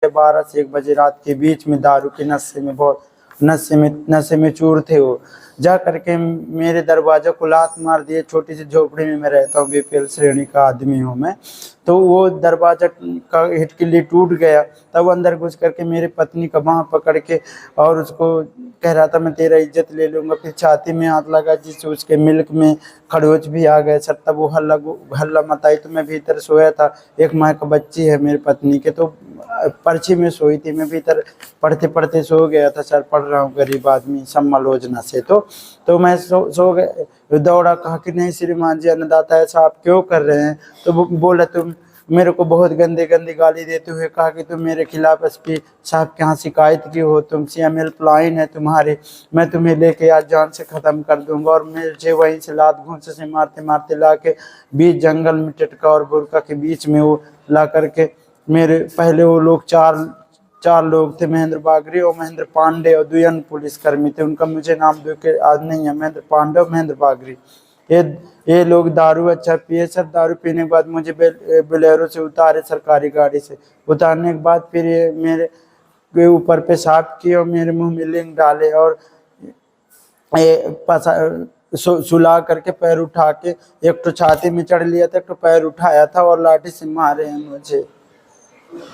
12 से 1 बजे रात के बीच में दारू के नशे में चूर थे। वो जा करके मेरे दरवाजा को लात मार दिए। छोटी सी झोपड़ी में मैं रहता हूँ, बीपीएल श्रेणी का आदमी हूँ मैं। तो वो दरवाजा का हिटकिली टूट गया, तब अंदर घुस करके मेरी पत्नी का बाँह पकड़ के और उसको कह रहा था मैं तेरा इज्जत ले लूँगा। फिर छाती में हाथ लगा, जिससे उसके मिल्क में खरोच भी आ गए सर। तब वो हल्ला मचाई तो मैं भीतर सोया था। 1 माह का बच्ची है मेरी पत्नी के, तो पर्ची में सोई थी। मैं भीतर पढ़ते पढ़ते सो गया था सर। पढ़ रहा हूँ, गरीब आदमी सम्मल योजना से। तो मैं सो गया। दौड़ा, कहा कि नहीं श्रीमान जी अन्नदाता ऐसा आप क्यों कर रहे हैं। तो वो बोला तुम मेरे को बहुत गंदी गाली देते हुए कहा कि तुम मेरे खिलाफ एसपी साहब के यहाँ शिकायत की हो, तुम CML प्लाइन है तुम्हारे, मैं तुम्हें लेके आज जान से ख़त्म कर दूंगा। और मुझे वहीं से लात घूंसे से मारते मारते ला के बीच जंगल में टिटका और बुरका के बीच में वो ला करके मेरे पहले वो लोग चार लोग थे, महेंद्र बागरी और महेंद्र पांडे और 2 अन्य पुलिसकर्मी थे। उनका मुझे नाम दो के आज नहीं है, महेंद्र पांडे और महेंद्र बागरी। ये लोग दारू अच्छा पिए सर। दारू पीने के बाद मुझे बोलेरो से उतारे, सरकारी गाड़ी से उतारने के बाद फिर ये मेरे के ऊपर पेशाब किए और मेरे मुंह में लिंग डाले और सुला करके पैर उठा के एक तो छाती में चढ़ लिया था, एक तो पैर उठाया था और लाठी से मारे हैं मुझे।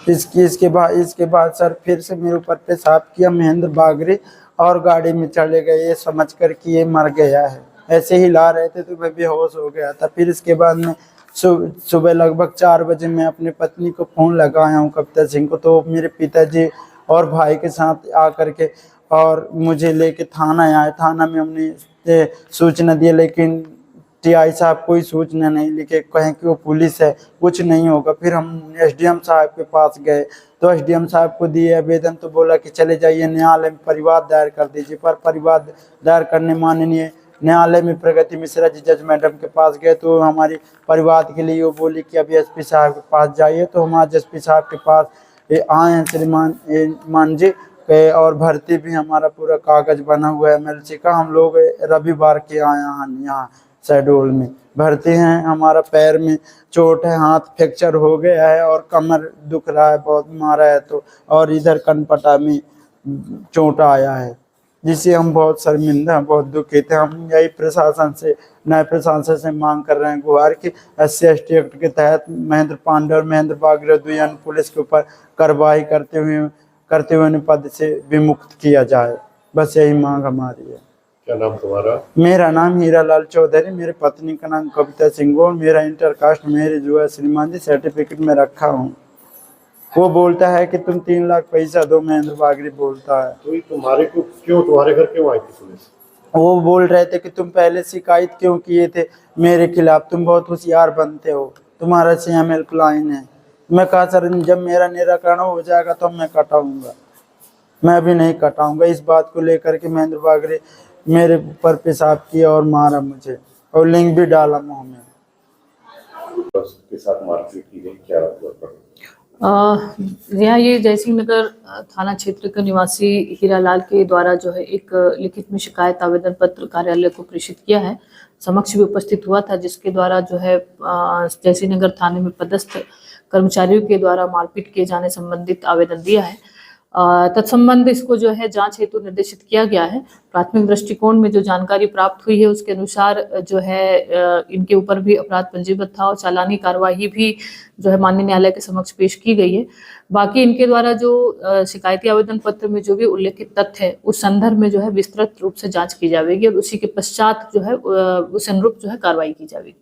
इसके बाद सर फिर से मेरे ऊपर पेशाब किया महेंद्र बागरी और गाड़ी में चले गए, ये समझ कर कि ये मर गया है। ऐसे ही ला रहे थे तो मैं बेहोश हो गया था। फिर इसके बाद में सुबह लगभग 4 बजे मैं अपनी पत्नी को फ़ोन लगाया हूँ, कविता सिंह को। तो मेरे पिताजी और भाई के साथ आकर के और मुझे लेके थाना आए। थाना में हमने सूचना दी, लेकिन TI साहब कोई सूचना नहीं लिखे, कहें कि वो पुलिस है, कुछ नहीं होगा। फिर हम SDM साहब के पास गए तो SDM साहब को दिए आवेदन, तो बोला कि चले जाइए न्यायालय में परिवाद दायर कर दीजिए। पर परिवाद दायर करने माननीय न्यायालय में प्रगति मिश्रा जी जज मैडम के पास गए तो हमारी परिवाद के लिए वो बोली कि अभी SP साहब के पास जाइए। तो हम आज SP साहब के पास आए हैं श्रीमान जी और भर्ती भी हमारा पूरा कागज बना हुआ है MLC का। हम लोग रविवार के आए हैं यहाँ शहडोल में भर्ती हैं। हमारा पैर में चोट है, हाथ फ्रैक्चर हो गया है और कमर दुख रहा है, बहुत मारा है तो, और इधर कनपटा में चोट आया है, जिससे हम बहुत शर्मिंदा हैं, बहुत दुखित हैं। हम यही प्रशासन से, न्याय प्रशासन से मांग कर रहे हैं गुहार कि SC/ST एक्ट के तहत महेंद्र पांडे और महेंद्र बागरी 2 अन्य पुलिस के ऊपर कार्रवाई करते हुए उन्हें पद से विमुक्त किया जाए। बस यही मांग हमारी है। क्या नाम तुम्हारा? मेरा नाम हीरालाल चौधरी, मेरी पत्नी का नाम कविता सिंह और मेरा इंटरकास्ट मैरिज हुआ है श्रीमान जी, सर्टिफिकेट में रखा हूँ। वो बोलता है कि तुम 3 लाख पैसा दो, महेंद्र बागरी बोलता है। तो तुम्हारे घर क्यों आई थी पुलिस? वो बोल रहे थे कि तुम पहले शिकायत क्यों किए थे मेरे खिलाफ, तुम बहुत होशियार बनते हो, तुम्हारा CML प्लाइन है। मैं कहा सर जब मेरा निराकरण हो जाएगा तो मैं कटाऊंगा, मैं अभी नहीं कटाऊंगा। इस बात को लेकर के महेंद्र बागरी मेरे ऊपर पेशाब किया और मारा मुझे और लिंग भी डाला मुंह में। उसके साथ मारपीट की गई, क्या यहाँ ये जयसिंह नगर थाना क्षेत्र के निवासी हीरालाल के द्वारा जो है एक लिखित में शिकायत आवेदन पत्र कार्यालय को प्रेषित किया है, समक्ष भी उपस्थित हुआ था, जिसके द्वारा जो है जयसिंह नगर थाने में पदस्थ कर्मचारियों के द्वारा मारपीट किए जाने संबंधित आवेदन दिया है। तत्संबंध इसको जो है जांच हेतु निर्देशित किया गया है। प्राथमिक दृष्टिकोण में जो जानकारी प्राप्त हुई है उसके अनुसार जो है इनके ऊपर भी अपराध पंजीबद्ध था और चालानी कार्यवाही भी जो है माननीय न्यायालय के समक्ष पेश की गई है। बाकी इनके द्वारा जो शिकायती आवेदन पत्र में जो भी उल्लेखित तथ्य है उस संदर्भ में जो है विस्तृत रूप से जांच की जाएगी और उसी के पश्चात जो है उस अनुरूप जो है कार्रवाई की जाएगी।